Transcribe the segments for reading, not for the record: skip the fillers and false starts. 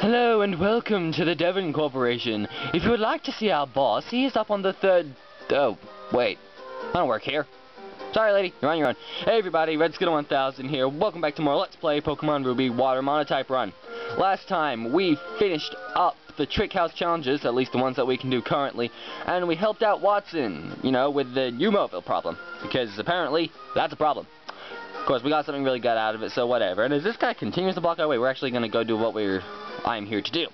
Hello and welcome to the Devon Corporation. If you would like to see our boss, he is up on the third... Oh, wait. I don't work here. Sorry, lady. You're on your own. Hey, everybody. Red Skittle 1000 here. Welcome back to more Let's Play Pokemon Ruby Water Monotype Run. Last time, we finished up the Trick House challenges, at least the ones that we can do currently, and we helped out Watson, you know, with the U-Mobile problem, because apparently, that's a problem. Of course, we got something really good out of it, so whatever. And as this guy continues to block our way, we're actually going to go do what I'm here to do.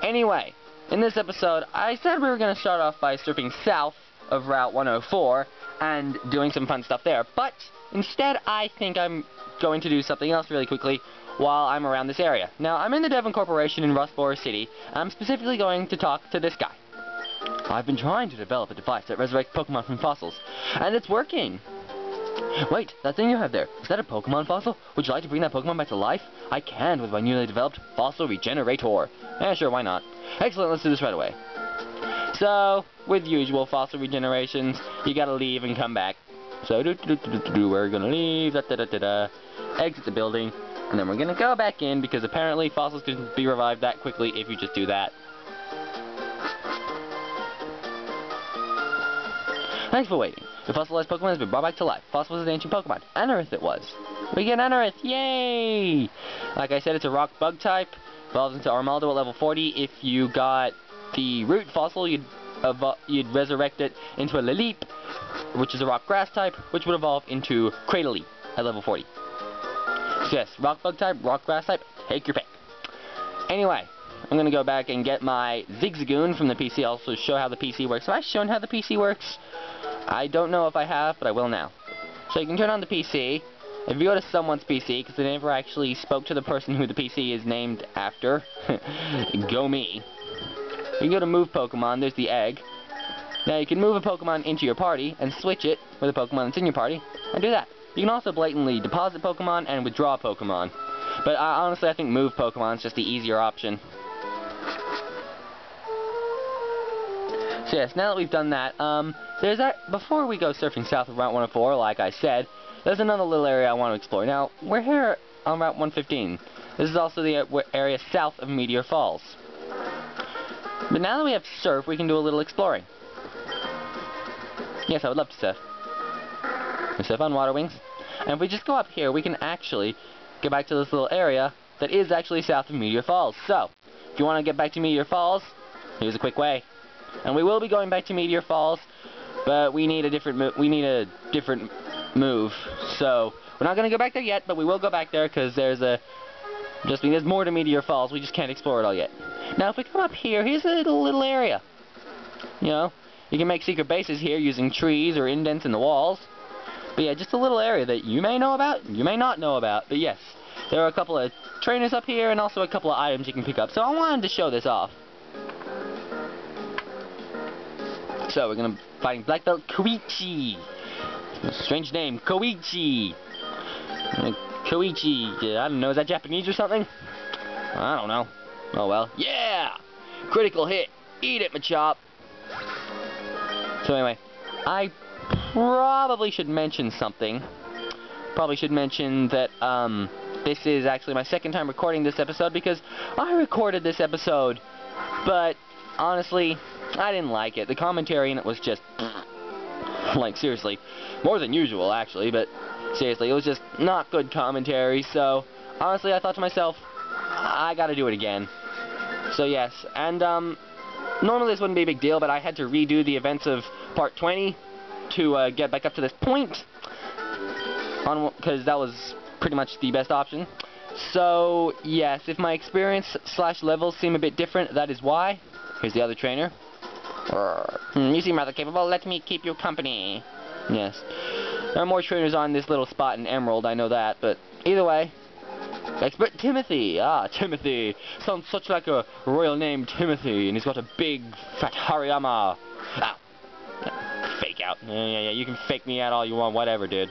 Anyway, in this episode, I said we were going to start off by surfing south of Route 104 and doing some fun stuff there, but instead I think I'm going to do something else really quickly while I'm around this area. Now, I'm in the Devon Corporation in Rust Forest City, and I'm specifically going to talk to this guy. I've been trying to develop a device that resurrects Pokemon from fossils, and it's working. Wait, that thing you have there, is that a Pokemon fossil? Would you like to bring that Pokemon back to life? I can with my newly developed Fossil Regenerator. Yeah, sure, why not? Excellent, let's do this right away. So, with usual fossil regenerations, you gotta leave and come back. So, we're gonna leave, exit the building, and then we're gonna go back in, because apparently fossils can be revived that quickly if you just do that. Thanks for waiting. The fossilized Pokemon has been brought back to life. Fossil was an ancient Pokemon. Anorith it was. We get Anorith! Yay! Like I said, it's a rock bug type. Evolves into Armaldo at level 40. If you got the root fossil, you'd resurrect it into a Lileep, which is a rock grass type, which would evolve into Cradily at level 40. So yes, rock bug type, rock grass type, take your pick. Anyway, I'm going to go back and get my Zigzagoon from the PC, also show how the PC works. Have I shown how the PC works? I don't know if I have, but I will now. So you can turn on the PC. If you go to someone's PC, because I never actually spoke to the person who the PC is named after, go me. You can go to Move Pokemon, there's the egg. Now you can move a Pokemon into your party and switch it with a Pokemon that's in your party, and do that. You can also blatantly deposit Pokemon and withdraw Pokemon. But honestly, I think Move Pokemon is just the easier option. So yes, now that we've done that, before we go surfing south of Route 104, like I said, there's another little area I want to explore. Now, we're here on Route 115. This is also the area south of Meteor Falls. But now that we have surf, we can do a little exploring. Yes, I would love to surf. We surf on Water Wings. And if we just go up here, we can actually get back to this little area that is actually south of Meteor Falls. So, if you want to get back to Meteor Falls, here's a quick way. And we will be going back to Meteor Falls, but we need a different move. So we're not going to go back there yet, but we will go back there because there's more to Meteor Falls. We just can't explore it all yet. Now, if we come up here, here's a little area. You know, you can make secret bases here using trees or indents in the walls. But yeah, just a little area that you may know about, you may not know about. But yes, there are a couple of trainers up here and also a couple of items you can pick up. So I wanted to show this off. So we're gonna be fighting Black Belt Koichi. Strange name, Koichi. Koichi. I don't know. Is that Japanese or something? I don't know. Oh well. Yeah. Critical hit. Eat it, Machop. So anyway, I probably should mention something. Probably should mention that this is actually my second time recording this episode because I recorded this episode, but honestly, I didn't like it. The commentary in it was just, like, seriously, more than usual, actually, but seriously, it was just not good commentary, so, honestly, I thought to myself, I gotta do it again. So, yes, and, normally this wouldn't be a big deal, but I had to redo the events of Part 20 to, get back up to this point, because that was pretty much the best option. So, yes, if my experience/levels seem a bit different, that is why. Here's the other trainer. You seem rather capable. Let me keep you company. Yes. There are more trainers on this little spot in Emerald, I know that, but either way. Expert Timothy. Ah, Timothy. Sounds such like a royal name, Timothy, and he's got a big, fat Hariyama. Ow. Yeah, fake out. Yeah, you can fake me out all you want, whatever, dude.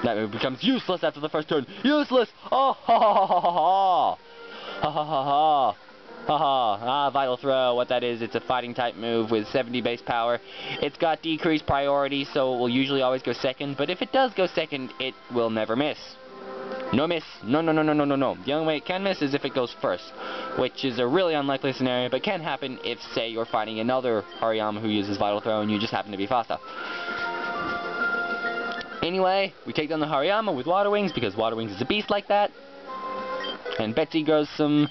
That move becomes useless after the first turn. Useless! Oh, ha ha ha ha ha! Ha ha ha ha! Haha, Vital Throw, what that is, it's a fighting type move with 70 base power. It's got decreased priority, so it will usually always go second, but if it does go second, it will never miss. No miss. No, no, no, no, no, no, no. The only way it can miss is if it goes first, which is a really unlikely scenario, but can happen if, say, you're fighting another Hariyama who uses Vital Throw and you just happen to be faster. Anyway, we take down the Hariyama with Water Wings because Water Wings is a beast like that. And Betsy gains some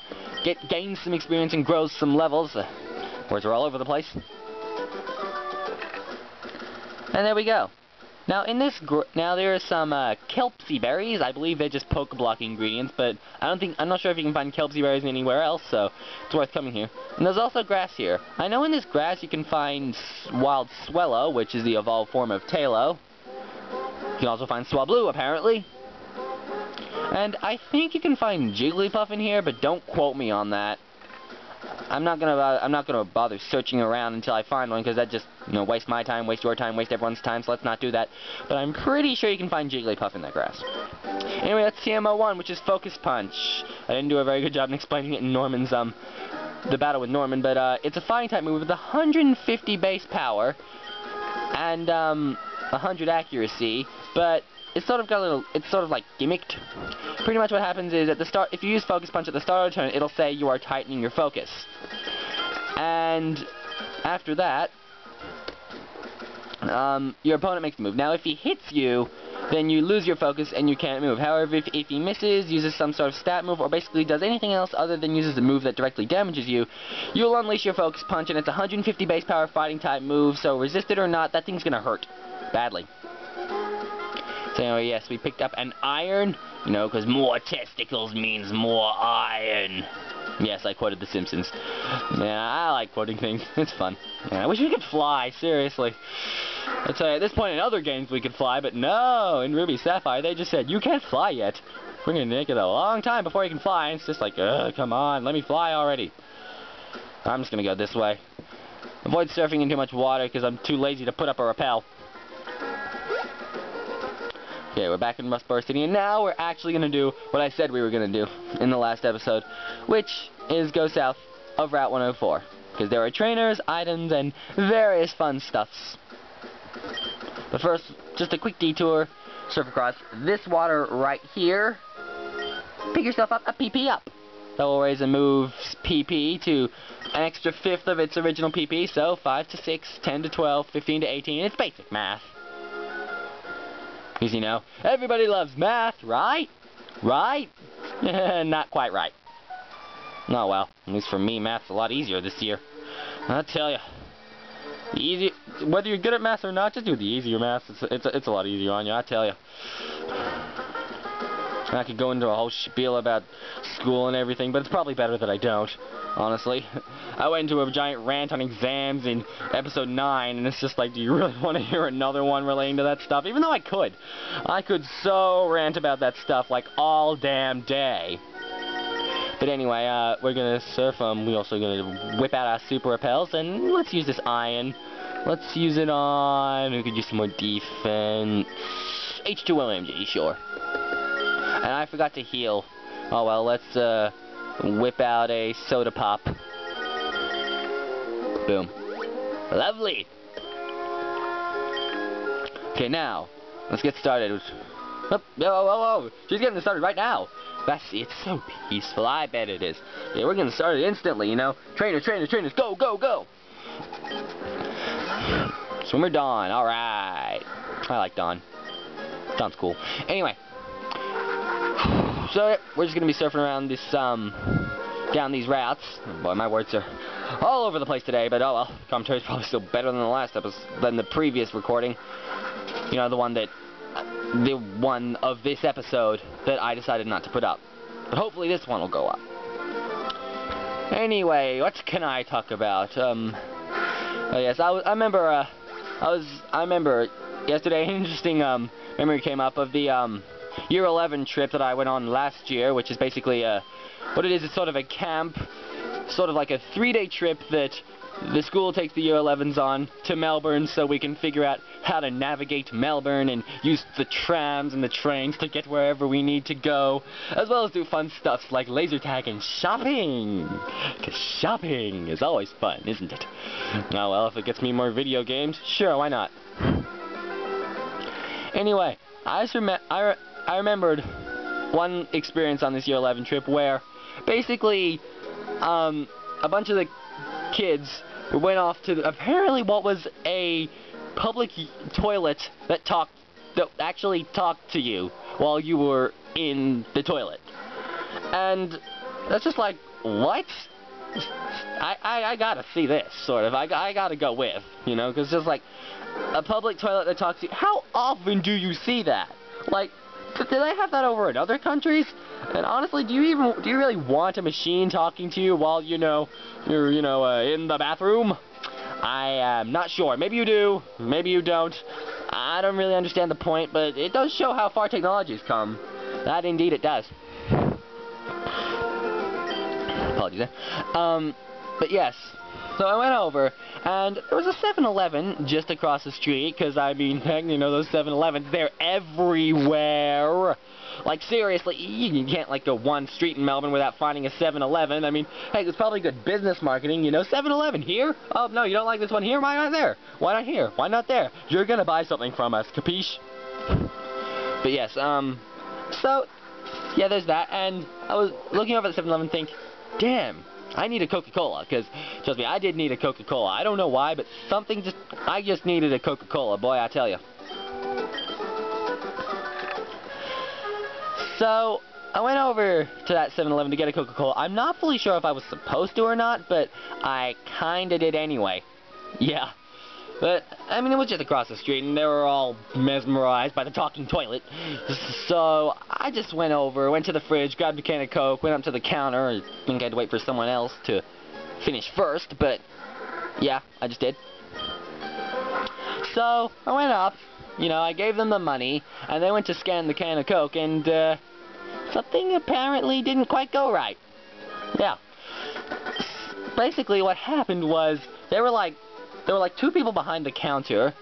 experience and grows some levels. Words are all over the place. And there we go. Now in this, there are some kelpsy berries. I believe they're just Pokeblock ingredients, but I'm not sure if you can find kelpsy berries anywhere else, so it's worth coming here. And there's also grass here. I know in this grass you can find wild Swellow, which is the evolved form of Tailo. You can also find Swablu, apparently. And I think you can find Jigglypuff in here, but don't quote me on that. I'm not gonna bother searching around until I find one, because that just, waste my time, waste your time, waste everyone's time, so let's not do that. But I'm pretty sure you can find Jigglypuff in that grass. Anyway, that's TMO1, which is Focus Punch. I didn't do a very good job in explaining it in Norman's, the battle with Norman, but, it's a fighting type move with 150 base power, and, 100 accuracy, but it's sort of like gimmicked. Pretty much what happens is at the start, if you use Focus Punch at the start of the turn, it'll say you are tightening your focus. And after that, your opponent makes a move. Now if he hits you, then you lose your focus and you can't move. However, if he misses, uses some sort of stat move, or basically does anything else other than uses a move that directly damages you, you'll unleash your Focus Punch, and it's a 150 base power fighting type move, so resist it or not, that thing's gonna hurt badly. So anyway, yes, we picked up an iron, because more testicles means more iron. Yes, I quoted The Simpsons. Yeah, I like quoting things. It's fun. Yeah, I wish we could fly, seriously. I'll tell you, at this point in other games we could fly, but no, in Ruby Sapphire they just said, you can't fly yet. We're going to make it a long time before you can fly, and it's just like, come on, let me fly already. I'm just going to go this way. Avoid surfing in too much water, because I'm too lazy to put up a rappel. Okay, we're back in Rustburst City, and now we're actually going to do what I said we were going to do in the last episode, which is go south of Route 104, because there are trainers, items, and various fun stuffs. But first, just a quick detour, surf across this water right here, pick yourself up a PP up. That will raise and move PP to an extra fifth of its original PP, so 5 to 6, 10 to 12, 15 to 18, it's basic math. Because, everybody loves math, right? Right? Not quite right. Oh, well, at least for me, math's a lot easier this year. I'll tell you. Whether you're good at math or not, just do the easier math. It's a lot easier on you, I tell you. I could go into a whole spiel about school and everything, but it's probably better that I don't, honestly. I went into a giant rant on exams in episode 9, and it's just like, do you really want to hear another one relating to that stuff? Even though I could. I could so rant about that stuff, like, all damn day. But anyway, we're going to surf them. We're also going to whip out our super repels, and let's use this iron. Let's use it on... We could use some more defense. H2OMG, sure. And I forgot to heal. Oh well, let's whip out a soda pop. Boom. Lovely! Okay, now, let's get started. Oh, whoa. She's getting started right now. It's so peaceful, I bet it is. Yeah, we're getting started instantly, Trainers, go, go, go! Swimmer Dawn, alright. I like Dawn. Dawn's cool. Anyway. So, we're just going to be surfing around this, down these routes. Oh boy, my words are all over the place today, but oh well. Commentary's probably still better than the last episode, than the previous recording. The one of this episode that I decided not to put up. But hopefully this one will go up. Anyway, what can I talk about? Oh yes, I remember yesterday an interesting, memory came up of the, Year 11 trip that I went on last year, which is basically what it is, it's sort of a camp, sort of like a 3-day trip that the school takes the Year 11s on to Melbourne so we can figure out how to navigate Melbourne and use the trams and the trains to get wherever we need to go, as well as do fun stuff like laser tag and shopping, because shopping is always fun, isn't it? Oh well, if it gets me more video games, sure, why not? Anyway, I remembered one experience on this year 11 trip where basically a bunch of the kids went off to apparently what was a public toilet that actually talked to you while you were in the toilet. And that's just like, what? I gotta see this, sort of. I gotta go with, you know, because just like a public toilet that talks to you. How often do you see that? Like, do they have that over in other countries? And honestly, do you really want a machine talking to you while you're in the bathroom? I am not sure. Maybe you do, maybe you don't. I don't really understand the point, but it does show how far technology has come. That indeed it does. Apologies there. But yes. So I went over, and there was a 7-Eleven just across the street, because, I mean, heck, you know, those 7-Elevens, they're everywhere. Like, seriously, you can't, like, go one street in Melbourne without finding a 7-Eleven. I mean, hey, it's probably good business marketing, you know, 7-Eleven here? Oh, no, you don't like this one here? Why not there? Why not here? Why not there? You're gonna buy something from us, capiche? But yes, so, yeah, there's that, and I was looking over at the 7-Eleven think, damn, I need a Coca-Cola, because, trust me, I did need a Coca-Cola. I don't know why, but I just needed a Coca-Cola, boy, I tell you. So, I went over to that 7-Eleven to get a Coca-Cola. I'm not fully sure if I was supposed to or not, but I kinda did anyway. Yeah. But, I mean, it was just across the street, and they were all mesmerized by the talking toilet. So, I just went to the fridge, grabbed a can of Coke, went up to the counter. I think I had to wait for someone else to finish first, but, yeah, I just did. So, I went up, you know, I gave them the money, and they went to scan the can of Coke, and, something apparently didn't quite go right. Yeah. Basically, what happened was, there were like two people behind the counter,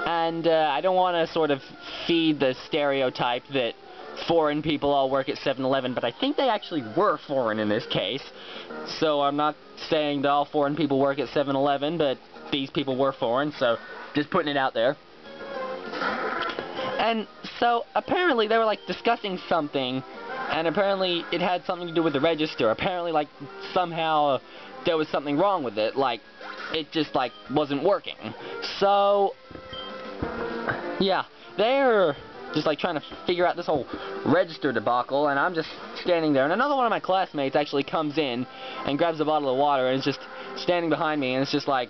and I don't want to sort of feed the stereotype that foreign people all work at 7-Eleven, but I think they actually were foreign in this case. So I'm not saying that all foreign people work at 7-Eleven, but these people were foreign, so just putting it out there. And so apparently they were like discussing something, and apparently it had something to do with the register. Apparently, like, somehow there was something wrong with it, like it just like wasn't working. So yeah, they're just like trying to figure out this whole register debacle, and I'm just standing there, and another one of my classmates actually comes in and grabs a bottle of water and is just standing behind me, and it's just like,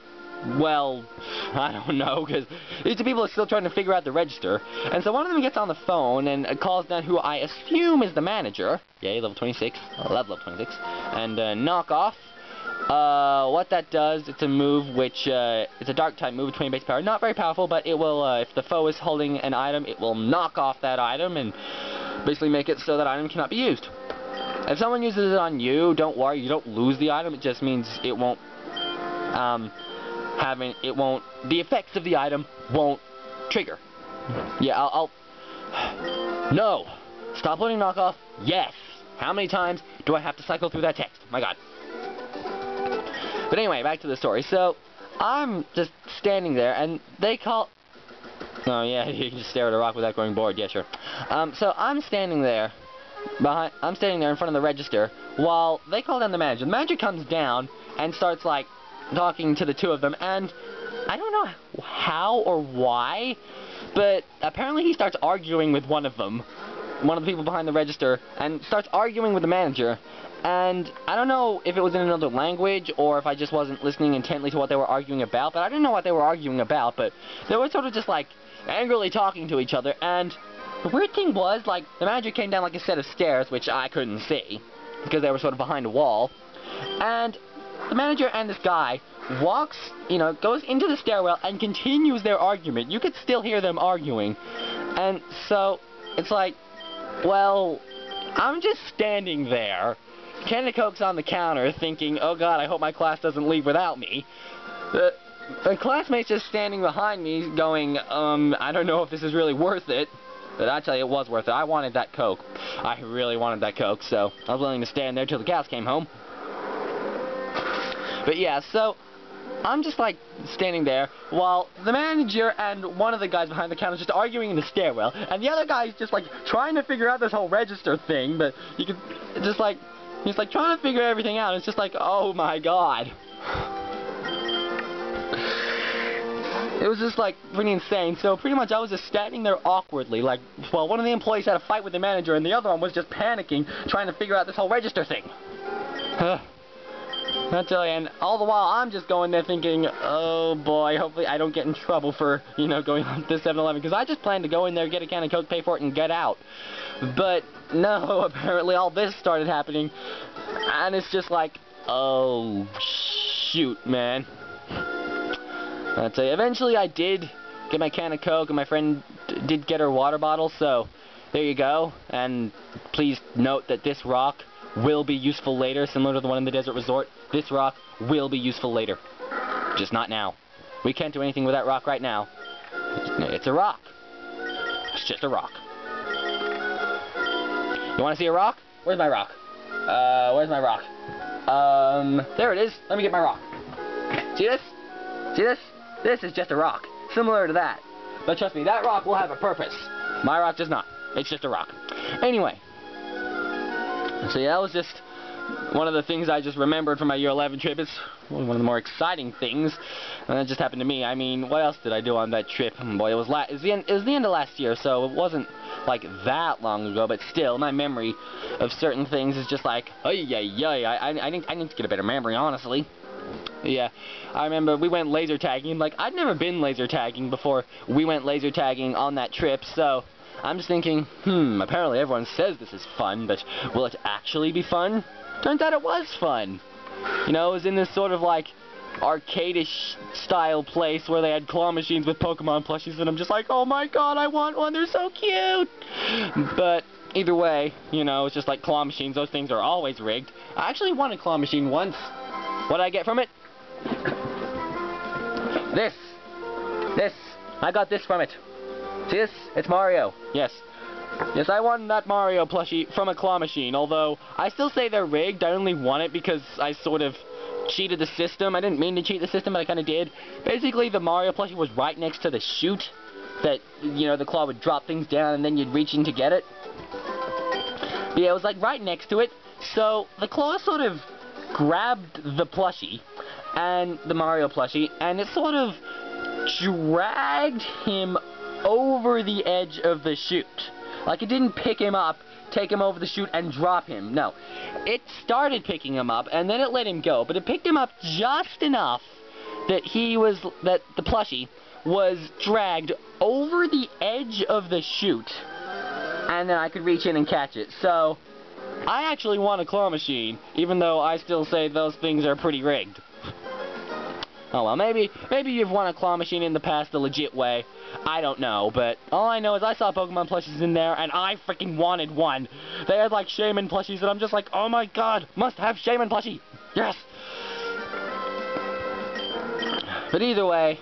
well, I don't know, because these two people are still trying to figure out the register. And so one of them gets on the phone and calls down who I assume is the manager. Yay, level 26. I love level 26. And knock off. What that does, it's a move which, it's a dark type move with 20 base power. Not very powerful, but it will, if the foe is holding an item, it will knock off that item and basically make it so that item cannot be used. If someone uses it on you, don't worry, you don't lose the item. It just means it won't, the effects of the item won't trigger. Yeah, no! Stop putting knockoff. Yes! How many times do I have to cycle through that text? My god. But anyway, back to the story. So, I'm just standing there, and they call... Oh yeah, you can just stare at a rock without going bored. Yeah, sure. So I'm standing there in front of the register, while they call down the manager. The manager comes down and starts, like, talking to the two of them, and I don't know how or why, but apparently he starts arguing with one of them, one of the people behind the register, and starts arguing with the manager, and I don't know if it was in another language or if I just wasn't listening intently to what they were arguing about, but I didn't know what they were arguing about, but they were sort of just like angrily talking to each other, and the weird thing was, like, the manager came down like a set of stairs, which I couldn't see, because they were sort of behind a wall, and the manager and this guy walks, goes into the stairwell and continues their argument. You could still hear them arguing. And so, it's like, well, I'm just standing there, can of Coke's on the counter, thinking, oh god, I hope my class doesn't leave without me. The classmate's just standing behind me going, I don't know if this is really worth it. But I tell you, it was worth it. I wanted that Coke. I really wanted that Coke, so I was willing to stand there till the cows came home. But yeah, so I'm just like standing there while the manager and one of the guys behind the counter is just arguing in the stairwell, and the other guy's just like trying to figure out this whole register thing, but you can just like he's like trying to figure everything out. It's just like, oh my god. It was just like pretty insane. So pretty much I was just standing there awkwardly, like, well, one of the employees had a fight with the manager and the other one was just panicking, trying to figure out this whole register thing. I tell you, and all the while I'm just going there thinking, oh boy, hopefully I don't get in trouble for, you know, going on to 7-Eleven, because I just planned to go in there, get a can of Coke, pay for it, and get out. But no, apparently all this started happening, and it's just like, oh shoot, man. I tell you, eventually I did get my can of Coke, and my friend did get her water bottle, so there you go. And please note that this rock will be useful later, similar to the one in the desert resort. This rock will be useful later. Just not now. We can't do anything with that rock right now. It's a rock. It's just a rock. You want to see a rock? Where's my rock? Where's my rock? There it is. Let me get my rock. See this? See this? This is just a rock. Similar to that. But trust me, that rock will have a purpose. My rock does not. It's just a rock. Anyway. So yeah, that was just one of the things I just remembered from my year 11 trip. It's one of the more exciting things, and that just happened to me. I mean, what else did I do on that trip? Boy, it was the end of last year, so it wasn't like that long ago. But still, my memory of certain things is just like, I need to get a better memory, honestly. Yeah, I remember we went laser tagging. Like, I'd never been laser tagging before we went laser tagging on that trip, so I'm just thinking, apparently everyone says this is fun, but will it actually be fun? Turns out it was fun. You know, it was in this sort of like arcade-ish style place where they had claw machines with Pokemon plushies, and I'm just like, oh my god, I want one, they're so cute! But either way, you know, it's just like claw machines, those things are always rigged. I actually won a claw machine once. What did I get from it? This. I got this from it. See this? It's Mario. Yes. Yes, I won that Mario plushie from a claw machine, although I still say they're rigged. I only won it because I sort of cheated the system. I didn't mean to cheat the system, but I kind of did. Basically, the Mario plushie was right next to the chute that, you know, the claw would drop things down and then you'd reach in to get it. But yeah, it was like right next to it, so the claw sort of grabbed the plushie, and the Mario plushie, and it sort of dragged him over the edge of the chute. Like, it didn't pick him up, take him over the chute, and drop him. No. It started picking him up, and then it let him go, but it picked him up just enough that the plushie was dragged over the edge of the chute, and then I could reach in and catch it. So I actually won a claw machine, even though I still say those things are pretty rigged. Oh well, maybe you've won a claw machine in the past the legit way. I don't know, but all I know is I saw Pokemon plushies in there, and I freaking wanted one. They had like Shaman plushies, and I'm just like, oh my god, must have Shaman plushie. Yes. But either way,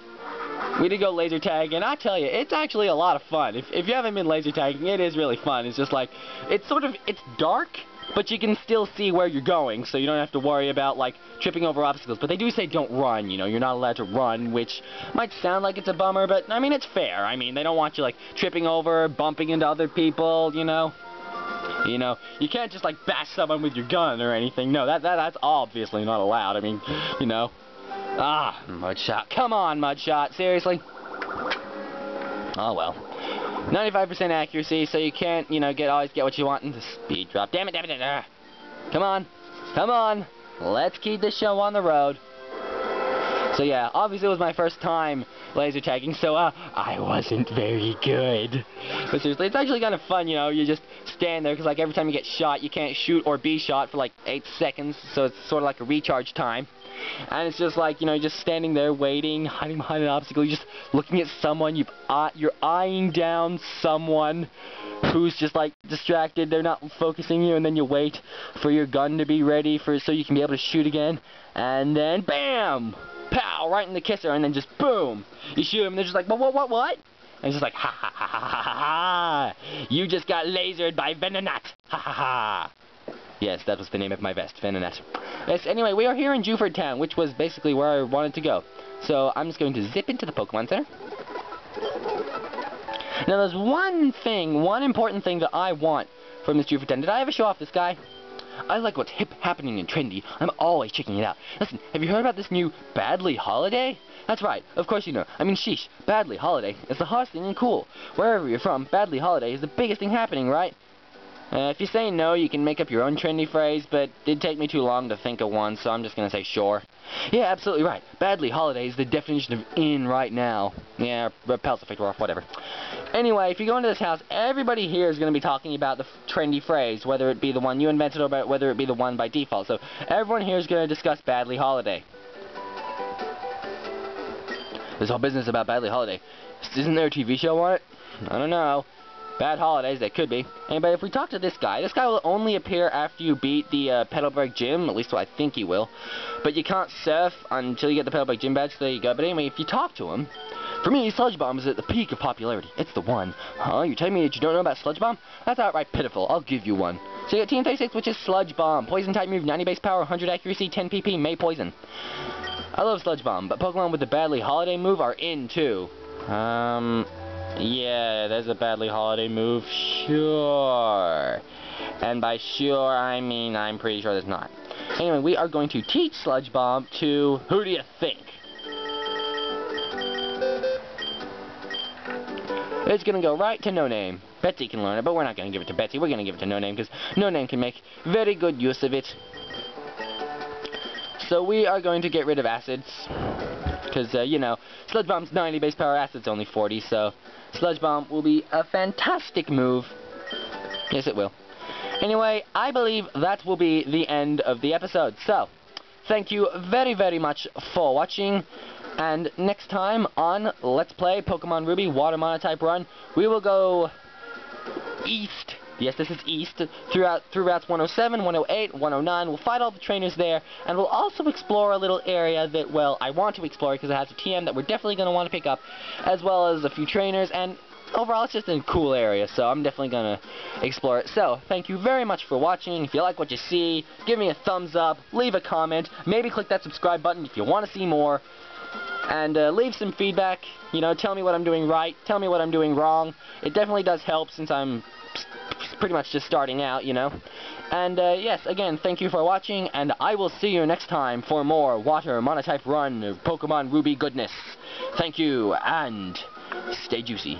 we did go laser tag, and I tell you, it's actually a lot of fun. If you haven't been laser tagging, it is really fun. It's just like, it's dark, but you can still see where you're going, so you don't have to worry about, like, tripping over obstacles. But they do say don't run, you know, you're not allowed to run, which might sound like it's a bummer, but, I mean, it's fair. I mean, they don't want you, like, tripping over, bumping into other people, you know. You know, you can't just, like, bash someone with your gun or anything. No, that's obviously not allowed. I mean, you know. Ah, Mudshot. Come on, Mudshot. Seriously? Oh, well. 95% accuracy, so you can't, you know, always get what you want in the speed drop. Damn it. Come on. Let's keep this show on the road. So yeah, obviously it was my first time laser tagging, so I wasn't very good. But seriously, it's actually kind of fun, you know, you just stand there, because like every time you get shot, you can't shoot or be shot for like 8 seconds, so it's sort of like a recharge time. And it's just like, you know, you're just standing there waiting, hiding behind an obstacle, you're just looking at someone, you're eyeing down someone who's just like distracted, they're not focusing you, and then you wait for your gun to be ready so you can be able to shoot again, and then BAM! Pow! Right in the kisser, and then just boom! You shoot them, and they're just like, what? And it's just like, ha ha ha ha ha ha! You just got lasered by Venonat! Ha ha ha! Yes, that was the name of my vest, Venonet. Yes, anyway, we are here in Juford Town, which was basically where I wanted to go. So I'm just going to zip into the Pokemon Center. Now there's one important thing that I want from this Juford Town. Did I ever show off this guy? I like what's hip, happening, and trendy. I'm always checking it out. Listen, have you heard about this new Badly holiday? That's right, of course you know. I mean, sheesh, Badly holiday is the hottest thing and cool. Wherever you're from, Badly holiday is the biggest thing happening, right? If you say no, you can make up your own trendy phrase, but it did take me too long to think of one, so I'm just gonna say sure. Yeah, absolutely right. Badly holiday is the definition of in right now. Yeah, repels effect off, whatever. Anyway, if you go into this house, everybody here is gonna be talking about the trendy phrase, whether it be the one you invented or whether it be the one by default. So everyone here is gonna discuss Badly holiday. This whole business about Badly holiday. Isn't there a TV show on it? I don't know. Bad holidays, they could be. Anyway, if we talk to this guy will only appear after you beat the Petalburg Gym, at least I think he will. But you can't surf until you get the Petalburg Gym badge, so there you go. But anyway, if you talk to him, for me, Sludge Bomb is at the peak of popularity. It's the one. Huh? You're telling me that you don't know about Sludge Bomb? That's outright pitiful. I'll give you one. So you got TM36, which is Sludge Bomb. Poison type move, 90 base power, 100 accuracy, 10 PP, may poison. I love Sludge Bomb, but Pokemon with the Badly holiday move are in too. Yeah, there's a Badly holiday move, sure. And by sure, I mean I'm pretty sure there's not. Anyway, we are going to teach Sludge Bomb to, who do you think? It's going to go right to No Name. Betsy can learn it, but we're not going to give it to Betsy. We're going to give it to No Name, because No Name can make very good use of it. So we are going to get rid of acids. Because, you know, Sludge Bomb's 90 base power, acid's only 40, so Sludge Bomb will be a fantastic move. Yes, it will. Anyway, I believe that will be the end of the episode. So, thank you very, very much for watching. And next time on Let's Play Pokemon Ruby Water Monotype Run, we will go east. Yes, this is east, through routes 107, 108, 109. We'll fight all the trainers there, and we'll also explore a little area that, well, I want to explore because it has a TM that we're definitely going to want to pick up, as well as a few trainers, and overall it's just a cool area, so I'm definitely going to explore it. So, thank you very much for watching. If you like what you see, give me a thumbs up, leave a comment, maybe click that subscribe button if you want to see more, and leave some feedback. You know, tell me what I'm doing right, tell me what I'm doing wrong. It definitely does help since I'm pretty much just starting out, you know. And yes, again, thank you for watching, and I will see you next time for more Water Monotype Run of Pokemon Ruby goodness. Thank you, and stay juicy.